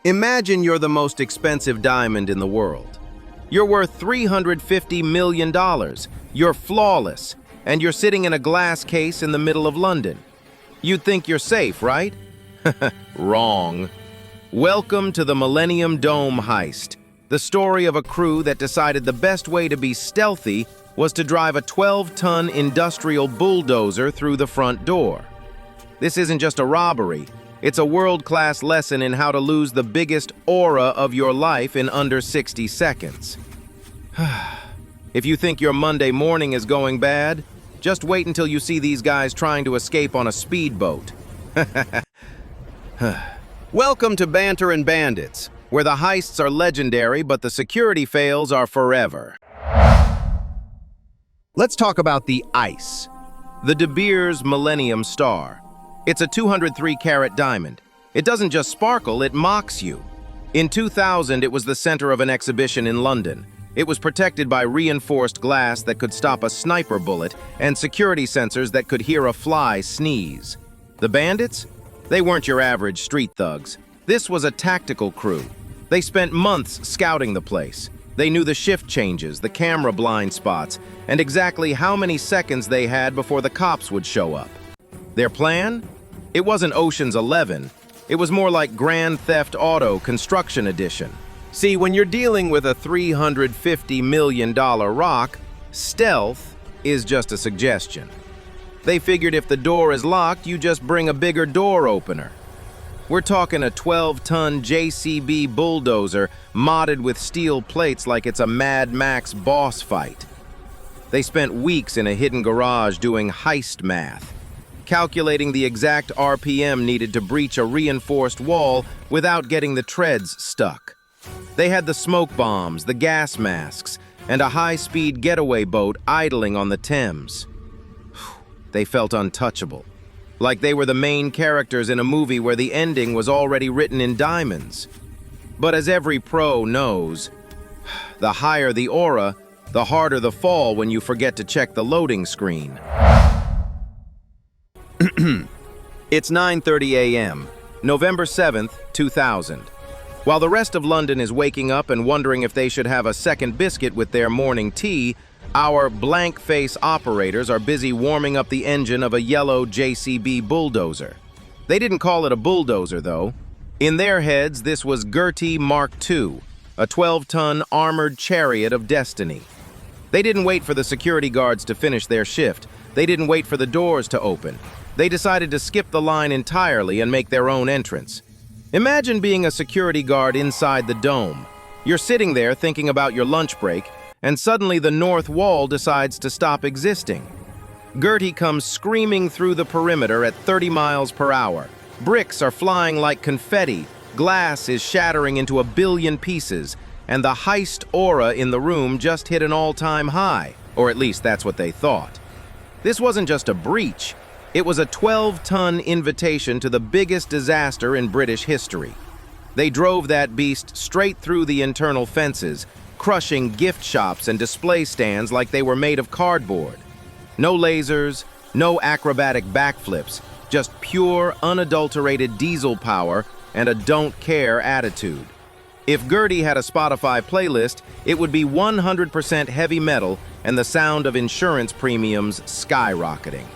Imagine you're the most expensive diamond in the world. You're worth $350 million. You're flawless, and you're sitting in a glass case in the middle of London. You'd think you're safe, right? Wrong. Welcome to the Millennium Dome Heist, the story of a crew that decided the best way to be stealthy was to drive a 12-ton industrial bulldozer through the front door. This isn't just a robbery. It's a world-class lesson in how to lose the biggest aura of your life in under 60 seconds. If you think your Monday morning is going bad, just wait until you see these guys trying to escape on a speedboat. Welcome to Banter and Bandits, where the heists are legendary but the security fails are forever. Let's talk about the ice. The De Beers Millennium Star. It's a 203-carat diamond. It doesn't just sparkle, it mocks you. In 2000, it was the center of an exhibition in London. It was protected by reinforced glass that could stop a sniper bullet and security sensors that could hear a fly sneeze. The bandits? They weren't your average street thugs. This was a tactical crew. They spent months scouting the place. They knew the shift changes, the camera blind spots, and exactly how many seconds they had before the cops would show up. Their plan? It wasn't Ocean's 11. It was more like Grand Theft Auto Construction Edition. See, when you're dealing with a $350 million rock, stealth is just a suggestion. They figured if the door is locked, you just bring a bigger door opener. We're talking a 12-ton JCB bulldozer modded with steel plates like it's a Mad Max boss fight. They spent weeks in a hidden garage doing heist math, calculating the exact RPM needed to breach a reinforced wall without getting the treads stuck. They had the smoke bombs, the gas masks, and a high-speed getaway boat idling on the Thames. They felt untouchable, like they were the main characters in a movie where the ending was already written in diamonds. But as every pro knows, the higher the aura, the harder the fall when you forget to check the loading screen. It's 9:30 a.m., November 7th, 2000. While the rest of London is waking up and wondering if they should have a second biscuit with their morning tea, our blank-face operators are busy warming up the engine of a yellow JCB bulldozer. They didn't call it a bulldozer, though. In their heads, this was Gerti Mark II, a 12-ton armored chariot of destiny. They didn't wait for the security guards to finish their shift. They didn't wait for the doors to open. They decided to skip the line entirely and make their own entrance. Imagine being a security guard inside the dome. You're sitting there thinking about your lunch break, and suddenly the north wall decides to stop existing. Gerti comes screaming through the perimeter at 30 miles per hour. Bricks are flying like confetti, glass is shattering into a billion pieces, and the heist aura in the room just hit an all-time high, or at least that's what they thought. This wasn't just a breach. It was a 12-ton invitation to the biggest disaster in British history. They drove that beast straight through the internal fences, crushing gift shops and display stands like they were made of cardboard. No lasers, no acrobatic backflips, just pure, unadulterated diesel power and a don't-care attitude. If Gerti had a Spotify playlist, it would be 100% heavy metal and the sound of insurance premiums skyrocketing.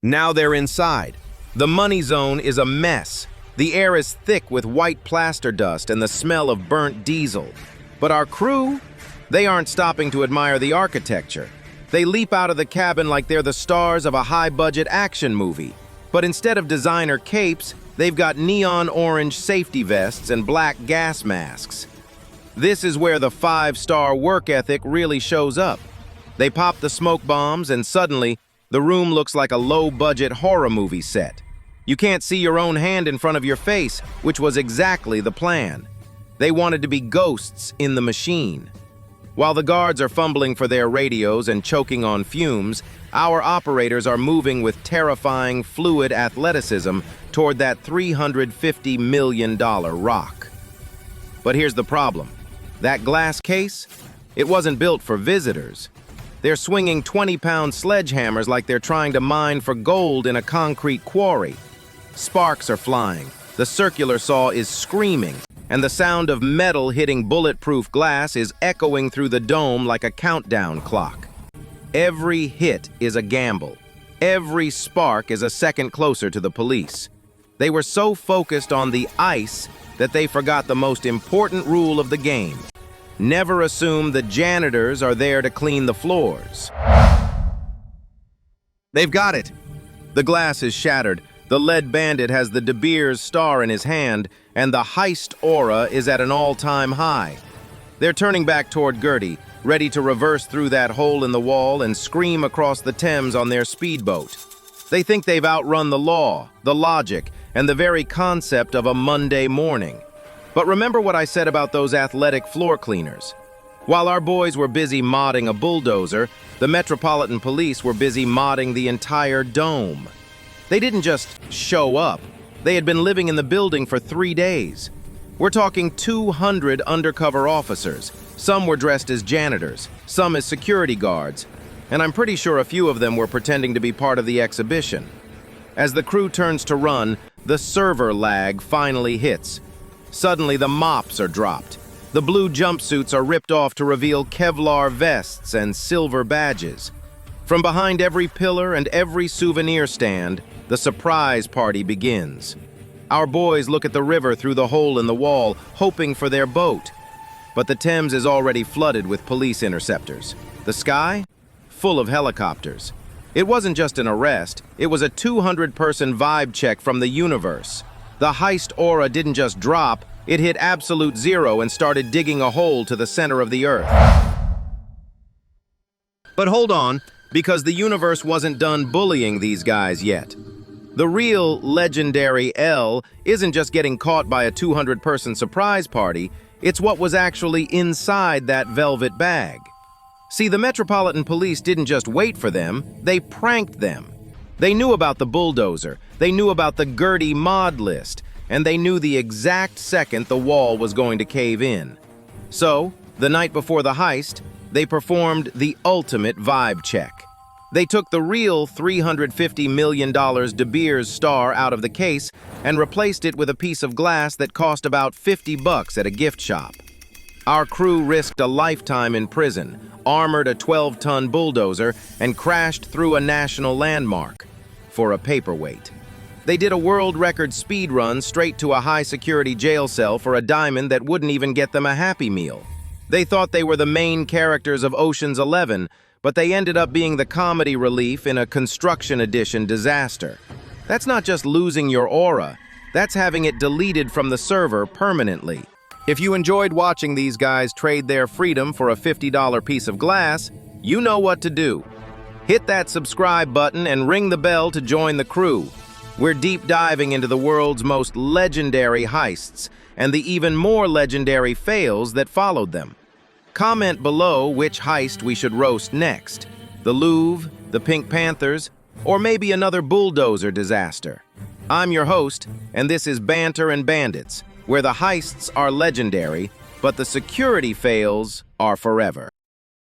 Now they're inside. The money zone is a mess. The air is thick with white plaster dust and the smell of burnt diesel. But our crew? They aren't stopping to admire the architecture. They leap out of the cabin like they're the stars of a high-budget action movie. But instead of designer capes, they've got neon orange safety vests and black gas masks. This is where the 5-star work ethic really shows up. They pop the smoke bombs and suddenly, the room looks like a low-budget horror movie set. You can't see your own hand in front of your face, which was exactly the plan. They wanted to be ghosts in the machine. While the guards are fumbling for their radios and choking on fumes, our operators are moving with terrifying, fluid athleticism toward that $350 million rock. But here's the problem. That glass case? It wasn't built for visitors. They're swinging 20-pound sledgehammers like they're trying to mine for gold in a concrete quarry. Sparks are flying, the circular saw is screaming, and the sound of metal hitting bulletproof glass is echoing through the dome like a countdown clock. Every hit is a gamble. Every spark is a second closer to the police. They were so focused on the ice that they forgot the most important rule of the game. Never assume the janitors are there to clean the floors. They've got it. The glass is shattered. The lead bandit has the De Beers star in his hand, and the heist aura is at an all-time high. They're turning back toward Gerti, ready to reverse through that hole in the wall and scream across the Thames on their speedboat. They think they've outrun the law, the logic, and the very concept of a Monday morning. But remember what I said about those athletic floor cleaners. While our boys were busy modding a bulldozer, the Metropolitan Police were busy modding the entire dome. They didn't just show up. They had been living in the building for 3 days. We're talking 200 undercover officers. Some were dressed as janitors, some as security guards, and I'm pretty sure a few of them were pretending to be part of the exhibition. As the crew turns to run, the server lag finally hits. Suddenly, the mops are dropped. The blue jumpsuits are ripped off to reveal Kevlar vests and silver badges. From behind every pillar and every souvenir stand, the surprise party begins. Our boys look at the river through the hole in the wall, hoping for their boat. But the Thames is already flooded with police interceptors. The sky? Full of helicopters. It wasn't just an arrest, it was a 200-person vibe check from the universe. The heist aura didn't just drop, it hit absolute zero and started digging a hole to the center of the earth. But hold on, because the universe wasn't done bullying these guys yet. The real legendary L isn't just getting caught by a 200-person surprise party, it's what was actually inside that velvet bag. See, the Metropolitan Police didn't just wait for them, they pranked them. They knew about the bulldozer, they knew about the Gerti mod list, and they knew the exact second the wall was going to cave in. So, the night before the heist, they performed the ultimate vibe check. They took the real $350 million De Beers star out of the case and replaced it with a piece of glass that cost about $50 at a gift shop. Our crew risked a lifetime in prison, armored a 12-ton bulldozer, and crashed through a national landmark for a paperweight. They did a world record speed run straight to a high-security jail cell for a diamond that wouldn't even get them a Happy Meal. They thought they were the main characters of Ocean's 11, but they ended up being the comedy relief in a construction edition disaster. That's not just losing your aura, that's having it deleted from the server permanently. If you enjoyed watching these guys trade their freedom for a $50 piece of glass, you know what to do. Hit that subscribe button and ring the bell to join the crew. We're deep diving into the world's most legendary heists and the even more legendary fails that followed them. Comment below which heist we should roast next. The Louvre, the Pink Panthers, or maybe another bulldozer disaster. I'm your host, and this is Banter and Bandits, where the heists are legendary, but the security fails are forever.